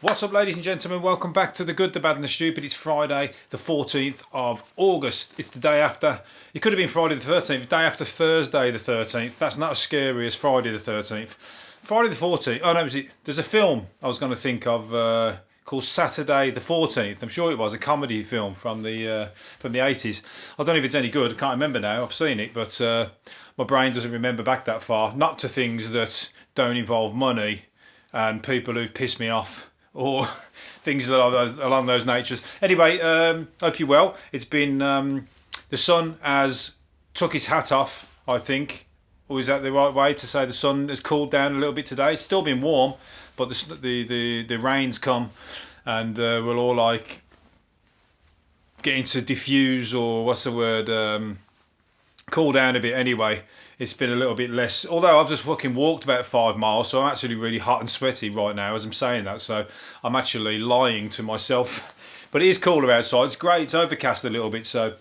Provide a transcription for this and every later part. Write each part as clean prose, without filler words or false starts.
What's up, ladies and gentlemen? Welcome back to The Good, The Bad and The Stupid. It's Friday the 14th of August. It's the day after, it could have been Friday the 13th, day after Thursday the 13th. That's not as scary as Friday the 13th. Friday the 14th, oh no, there's a film I was going to think of called Saturday the 14th. I'm sure it was a comedy film from the 80s. I don't know if it's any good, I can't remember now, I've seen it, but my brain doesn't remember back that far. Not to things that don't involve money and people who've pissed me off, or things along those natures. Anyway, hope you're well. It's been, the sun has took his hat off, I think. Or is that the right way to say the sun has cooled down a little bit today? It's still been warm, but the rain's come and we're all like getting to diffuse, or what's the word, cool down a bit anyway. It's been a little bit less, although I've just fucking walked about 5 miles, so I'm actually really hot and sweaty right now as I'm saying that, so I'm actually lying to myself. But it is cooler outside, it's great, it's overcast a little bit, so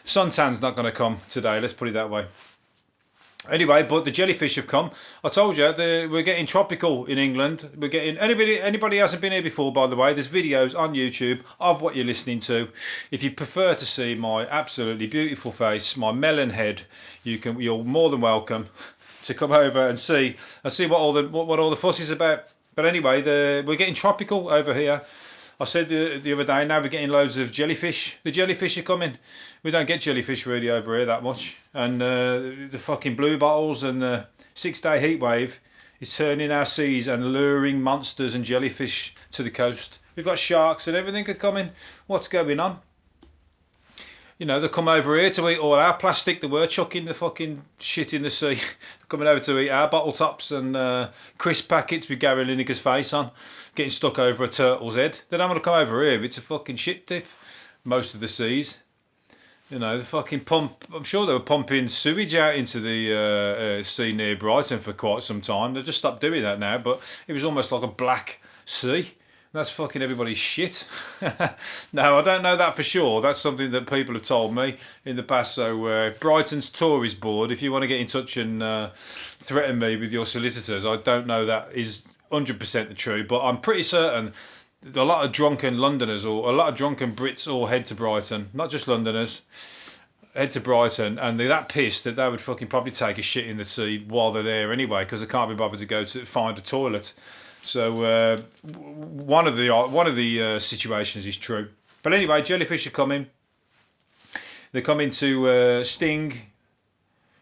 suntan's not going to come today, let's put it that way. Anyway, but the jellyfish have come. I told you, we're getting tropical in England. We're getting, anybody hasn't been here before, by the way, there's videos on YouTube of what you're listening to. If you prefer to see my absolutely beautiful face, my melon head, you're more than welcome to come over and see what all the fuss is about. But anyway, we're getting tropical over here. I said the other day, now we're getting loads of jellyfish. The jellyfish are coming. We don't get jellyfish really over here that much. And the fucking blue bottles and the 6-day heat wave is turning our seas and luring monsters and jellyfish to the coast. We've got sharks and everything are coming. What's going on? You know, they come over here to eat all our plastic that we're chucking the fucking shit in the sea. They're coming over to eat our bottle tops and crisp packets with Gary Lineker's face on, getting stuck over a turtle's head. They don't want to come over here. It's a fucking shit tip, most of the seas. You know, the fucking pump, I'm sure they were pumping sewage out into the sea near Brighton for quite some time. They've just stopped doing that now, but it was almost like a black sea. That's fucking everybody's shit. No, I don't know that for sure. That's something that people have told me in the past. So Brighton's Tourist Board, if you want to get in touch and threaten me with your solicitors, I don't know that is 100% the truth, but I'm pretty certain a lot of drunken Londoners or a lot of drunken Brits all head to Brighton, not just Londoners, head to Brighton, and they're that pissed that they would fucking probably take a shit in the sea while they're there anyway, because they can't be bothered to go to find a toilet. So one of the situations is true. But anyway, jellyfish are coming. They're coming to sting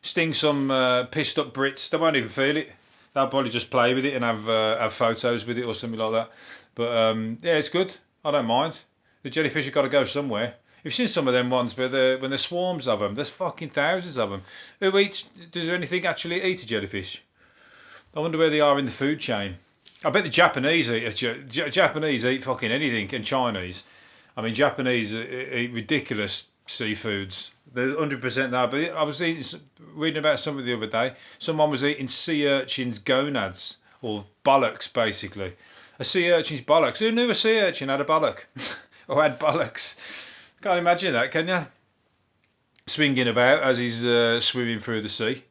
some pissed up Brits. They won't even feel it. They'll probably just play with it and have photos with it or something like that. But yeah, it's good. I don't mind. The jellyfish have got to go somewhere. You've seen some of them ones where when there's swarms of them. There's fucking thousands of them. Who eats? Does anything actually eat a jellyfish? I wonder where they are in the food chain. I bet the Japanese eat fucking anything, and Chinese. I mean, Japanese eat ridiculous seafoods. They're 100% there. But I was reading about something the other day. Someone was eating sea urchins' gonads, or bollocks, basically. A sea urchin's bollocks. Who knew a sea urchin had a bollock? Or had bollocks? Can't imagine that, can you? Swinging about as he's swimming through the sea.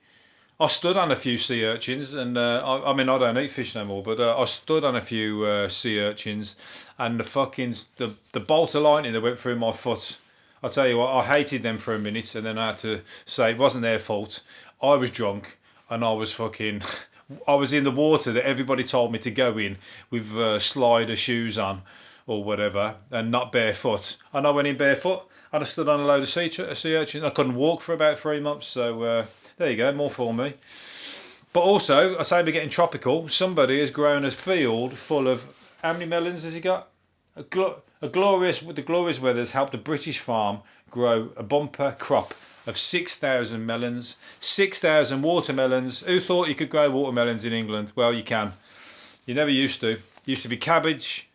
I stood on a few sea urchins, and I mean, I don't eat fish no more, but I stood on a few sea urchins, and the bolt of lightning that went through my foot. I'll tell you what, I hated them for a minute, and then I had to say it wasn't their fault. I was drunk, and I was in the water that everybody told me to go in with slider shoes on or whatever, and not barefoot. And I went in barefoot, and I stood on a load of sea urchins. I couldn't walk for about 3 months, so there you go, more for me. But also, I say we're getting tropical. Somebody has grown a field full of, how many melons has he got? The glorious weather has helped a British farm grow a bumper crop of 6,000 melons, 6,000 watermelons. Who thought you could grow watermelons in England? Well, you can. You never used to. It used to be cabbage,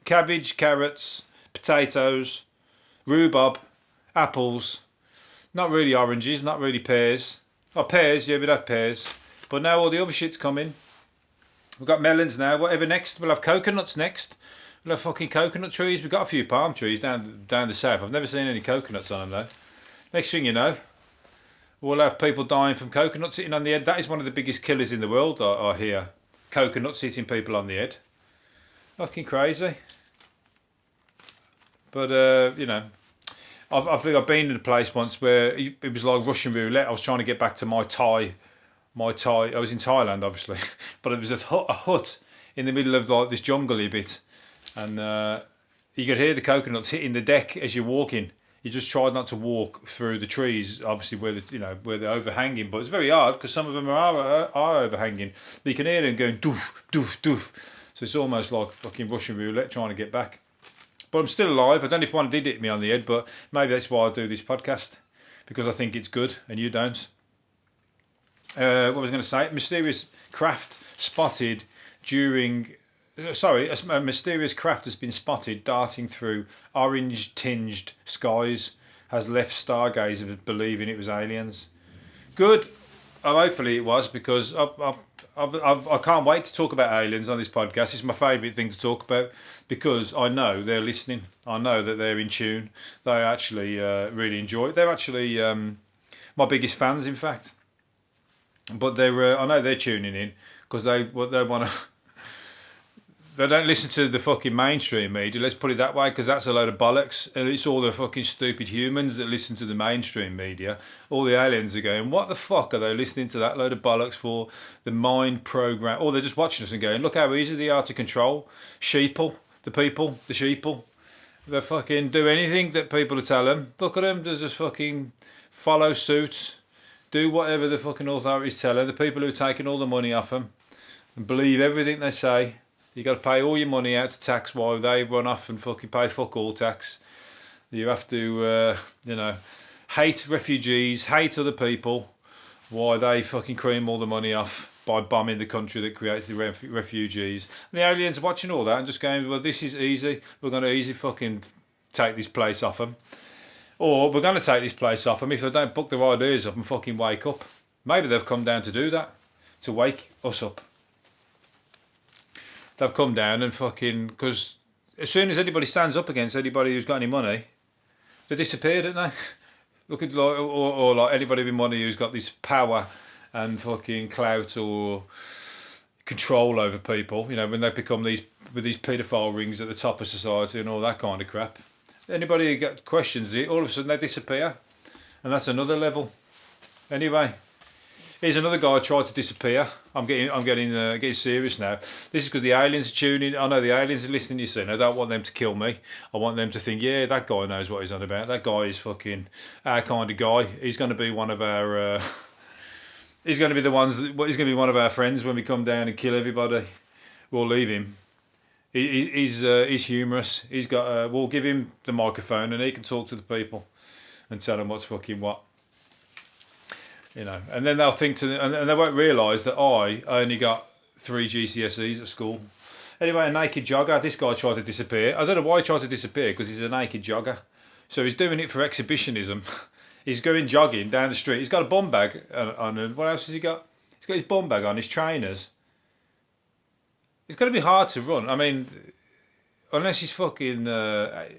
carrots, potatoes, rhubarb, apples. Not really oranges, not really pears. Oh, pears, yeah, we'd have pears. But now all the other shit's coming. We've got melons now. Whatever next? We'll have coconuts next. We'll have fucking coconut trees. We've got a few palm trees down the south. I've never seen any coconuts on them though. Next thing you know, we'll have people dying from coconuts hitting on the head. That is one of the biggest killers in the world, I hear. Coconuts hitting people on the head. Fucking crazy. But you know, I think I've been in a place once where it was like Russian roulette. I was trying to get back to my Thai. I was in Thailand, obviously, but it was a hut in the middle of like this jungly bit, and you could hear the coconuts hitting the deck as you're walking. You just tried not to walk through the trees, obviously where they're overhanging, but it's very hard because some of them are overhanging. But you can hear them going doof doof doof. So it's almost like fucking Russian roulette trying to get back. But I'm still alive. I don't know if one did hit me on the head, but maybe that's why I do this podcast, because I think it's good and you don't. What was I going to say? Mysterious craft spotted during. A mysterious craft has been spotted darting through orange-tinged skies. Has left stargazers believing it was aliens. Good. Hopefully it was, because I can't wait to talk about aliens on this podcast. It's my favourite thing to talk about, because I know they're listening. I know that they're in tune. They actually really enjoy it. They're actually my biggest fans, in fact. But I know they're tuning in because they want to. They don't listen to the fucking mainstream media, let's put it that way, because that's a load of bollocks. And it's all the fucking stupid humans that listen to the mainstream media. All the aliens are going, what the fuck are they listening to that load of bollocks for? The mind program. Or they're just watching us and going, look how easy they are to control. The sheeple. They fucking do anything that people are telling them. Look at them, they just fucking follow suit. Do whatever the fucking authorities tell them. The people who are taking all the money off them. And believe everything they say. You got to pay all your money out to tax while they run off and fucking pay fuck all tax. You have to, hate refugees, hate other people, why they fucking cream all the money off by bombing the country that creates the refugees. And the aliens are watching all that and just going, well, this is easy. We're going to easy fucking take this place off them. Or we're going to take this place off them if they don't book their ideas up and fucking wake up. Maybe they've come down to do that, to wake us up. They've come down and fucking, because as soon as anybody stands up against anybody who's got any money, they disappear, don't they? Look at or like anybody with money who's got this power and fucking clout or control over people. You know, when they become these paedophile rings at the top of society and all that kind of crap. Anybody who gets questions it, all of a sudden they disappear, and that's another level. Anyway. Here's another guy who tried to disappear. I'm getting serious now. This is because the aliens are tuning. I know the aliens are listening. You see, and I don't want them to kill me. I want them to think, yeah, that guy knows what he's on about. That guy is fucking our kind of guy. He's going to be one of our. He's going to be he's going to be one of our friends when we come down and kill everybody. We'll leave him. He's humorous. He's got. We'll give him the microphone and he can talk to the people and tell them what's fucking what. You know, and then they'll think and they won't realise that I only got 3 GCSEs at school. Anyway, a naked jogger. This guy tried to disappear. I don't know why he tried to disappear, because he's a naked jogger. So he's doing it for exhibitionism. He's going jogging down the street. He's got a bum bag on. What else has he got? He's got his bum bag on, his trainers. It's going to be hard to run. I mean, unless he's fucking...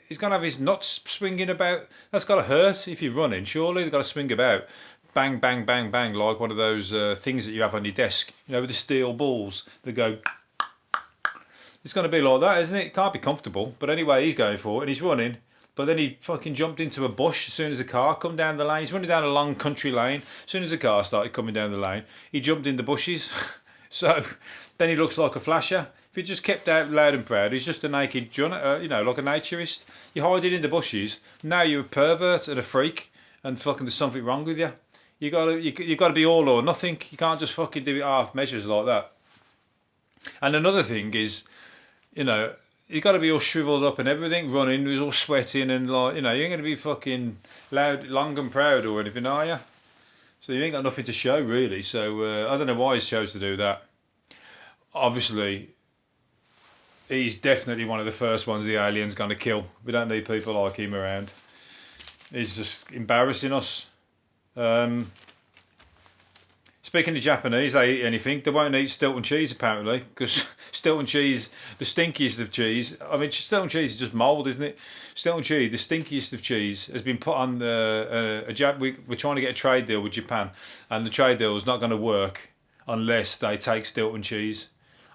he's going to have his nuts swinging about. That's got to hurt if you're running. Surely they've got to swing about. Bang, bang, bang, bang, like one of those things that you have on your desk, you know, with the steel balls that go. It's going to be like that, isn't it? It can't be comfortable. But anyway, he's going for it and he's running. But then he fucking jumped into a bush as soon as the car come down the lane. He's running down a long country lane. As soon as the car started coming down the lane, he jumped in the bushes. So then he looks like a flasher. If he just kept out loud and proud, he's just a naked, like a naturist. You're hiding in the bushes. Now you're a pervert and a freak, and fucking there's something wrong with you. You gotta be all or nothing. You can't just fucking do it half measures like that. And another thing is, you got to be all shriveled up and everything, running, he's all sweating and like, you ain't gonna be fucking loud, long and proud or anything, are you? So you ain't got nothing to show really. So I don't know why he's chose to do that. Obviously, he's definitely one of the first ones the aliens gonna kill. We don't need people like him around. He's just embarrassing us. Speaking of Japanese, they eat anything. They won't eat Stilton cheese apparently, because Stilton cheese, the stinkiest of cheese. I mean, Stilton cheese is just mould, isn't it? Stilton cheese, the stinkiest of cheese, has been put on we're trying to get a trade deal with Japan, and the trade deal is not going to work unless they take Stilton cheese.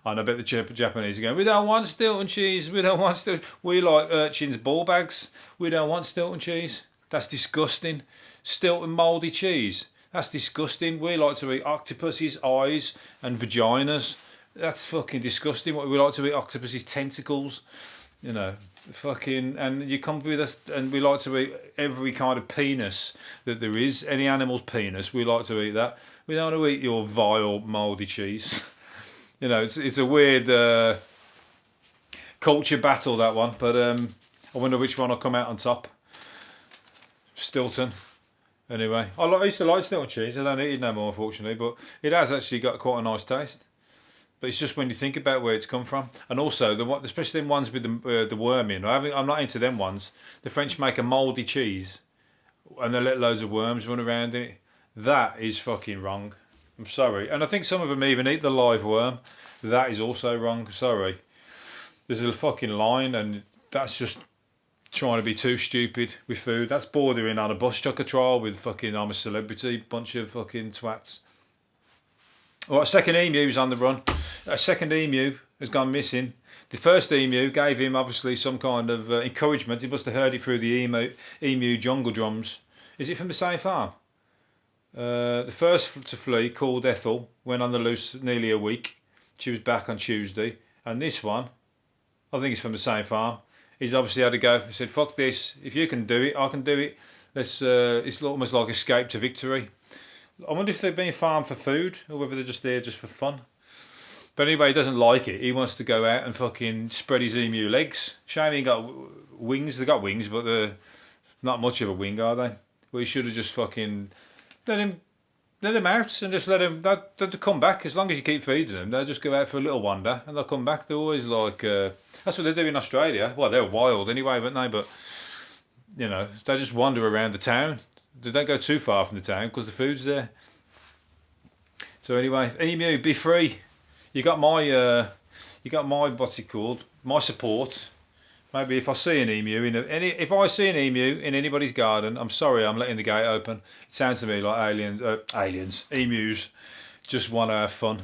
And I bet the Japanese are going, we don't want Stilton cheese. We don't want Stilton. We like urchins' ball bags. We don't want Stilton cheese. That's disgusting. Stilton mouldy cheese. That's disgusting. We like to eat octopuses' eyes and vaginas. That's fucking disgusting. What we like to eat octopuses' tentacles. You know, fucking, and you come with us, and we like to eat every kind of penis that there is. Any animal's penis, we like to eat that. We don't want to eat your vile mouldy cheese. You know, it's a weird culture battle, that one. But I wonder which one will come out on top. Stilton. Anyway, I used to like Stilton cheese. I don't eat it no more, unfortunately, but it has actually got quite a nice taste. But it's just when you think about where it's come from, and also especially them ones with the worm in. I'm not into them ones. The French make a mouldy cheese, and they let loads of worms run around in it. That is fucking wrong. I'm sorry, and I think some of them even eat the live worm. That is also wrong. Sorry. There's a fucking line, and that's just trying to be too stupid with food. That's bordering on a bus chucker trial with fucking I'm a celebrity bunch of fucking twats. Well, a second emu's on the run. A second emu has gone missing. The first emu gave him obviously some kind of encouragement. He must have heard it through the emu jungle drums. Is it from the same farm? The first to flee, called Ethel, went on the loose nearly a week. She was back on Tuesday. And this one, I think it's from the same farm. He's obviously had to go. He said, fuck this. If you can do it, I can do it. It's almost like escape to victory. I wonder if they're being farmed for food or whether they're just there just for fun. But anyway, he doesn't like it. He wants to go out and fucking spread his emu legs. Shame he ain't got wings. They got wings, but they're not much of a wing, are they? Well, he should have just fucking let him out and just let him. They'll come back as long as you keep feeding them. They'll just go out for a little wander and they'll come back. They're always like that's what they do in Australia. Well, they're wild anyway, but no, but you know, they just wander around the town. They don't go too far from the town because the food's there. So anyway, emu, be free. You got my what's it called? My support. Maybe if I see an emu if I see an emu in anybody's garden, I'm sorry, I'm letting the gate open. It sounds to me like emus just want to have fun,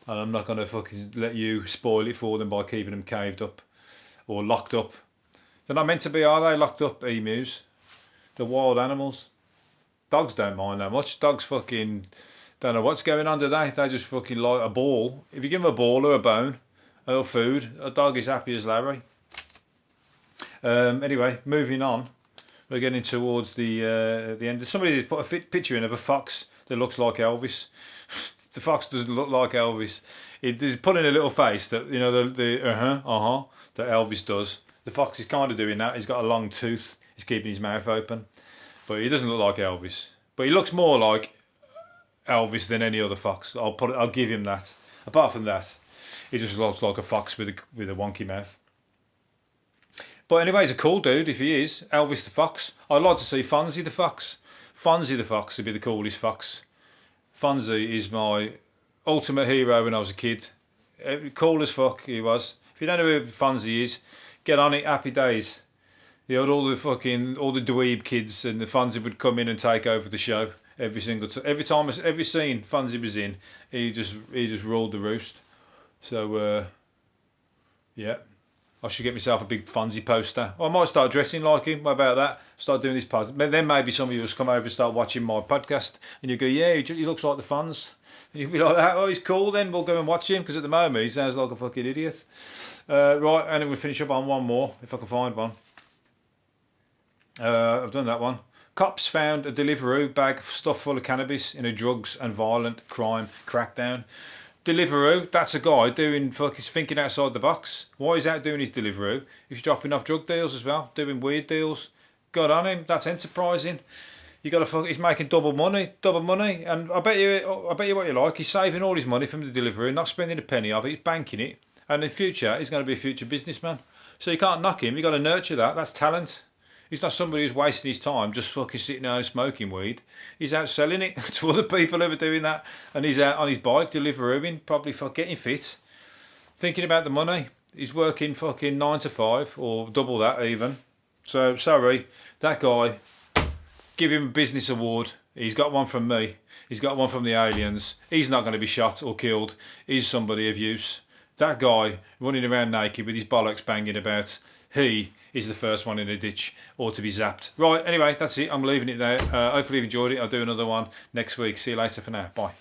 and I'm not gonna fucking let you spoil it for them by keeping them caved up or locked up. They're not meant to be, are they? Locked up, emus. They're wild animals. Dogs don't mind that much. Dogs fucking don't know what's going on, do they? They just fucking like a ball. If you give them a ball or a bone or food, a dog is happy as Larry. Anyway, moving on. We're getting towards the end. Somebody put a picture in of a fox that looks like Elvis. The fox doesn't look like Elvis. He's putting a little face that, you know, that Elvis does. The fox is kind of doing that. He's got a long tooth. He's keeping his mouth open. But he doesn't look like Elvis. But he looks more like Elvis than any other fox. I'll give him that. Apart from that, he just looks like a fox with a wonky mouth. But anyway, he's a cool dude if he is. Elvis the Fox. I'd like to see Fonzie the Fox. Fonzie the Fox would be the coolest fox. Fonzie is my ultimate hero when I was a kid. Cool as fuck he was. If you don't know who Fonzie is, get on it, happy days. You had all the dweeb kids, and the Fonzie would come in and take over the show every scene Fonzie was in, he just ruled the roost. So yeah, I should get myself a big Fonzie poster. Or I might start dressing like him. What about that? Start doing this podcast. Then maybe some of you will come over and start watching my podcast, and you go, yeah, he looks like the Fonz. And you'll be like, oh, he's cool. Then we'll go and watch him, because at the moment he sounds like a fucking idiot. Right, and then we'll finish up on one more if I can find one. I've done that one. Cops found a Deliveroo bag stuffed full of cannabis in a drugs and violent crime crackdown. Deliveroo, that's a guy he's thinking outside the box. Why is he out doing his Deliveroo? He's dropping off drug deals as well, doing weird deals. Good on him, that's enterprising. He's making double money, and I bet you what you like. He's saving all his money from the Deliveroo, not spending a penny of it. He's banking it, and in future he's going to be a future businessman. So you can't knock him. You got to nurture that. That's talent. He's not somebody who's wasting his time just fucking sitting there smoking weed. He's out selling it to other people who are doing that. And he's out on his bike Deliverooing, probably for getting fit. Thinking about the money. He's working fucking 9 to 5 or double that even. So, sorry, that guy, give him a business award. He's got one from me. He's got one from the aliens. He's not going to be shot or killed. He's somebody of use. that guy running around naked with his bollocks banging about, he is the first one in a ditch or to be zapped. Right, anyway, that's it. I'm leaving it there. Hopefully you've enjoyed it. I'll do another one next week. See you later for now. Bye.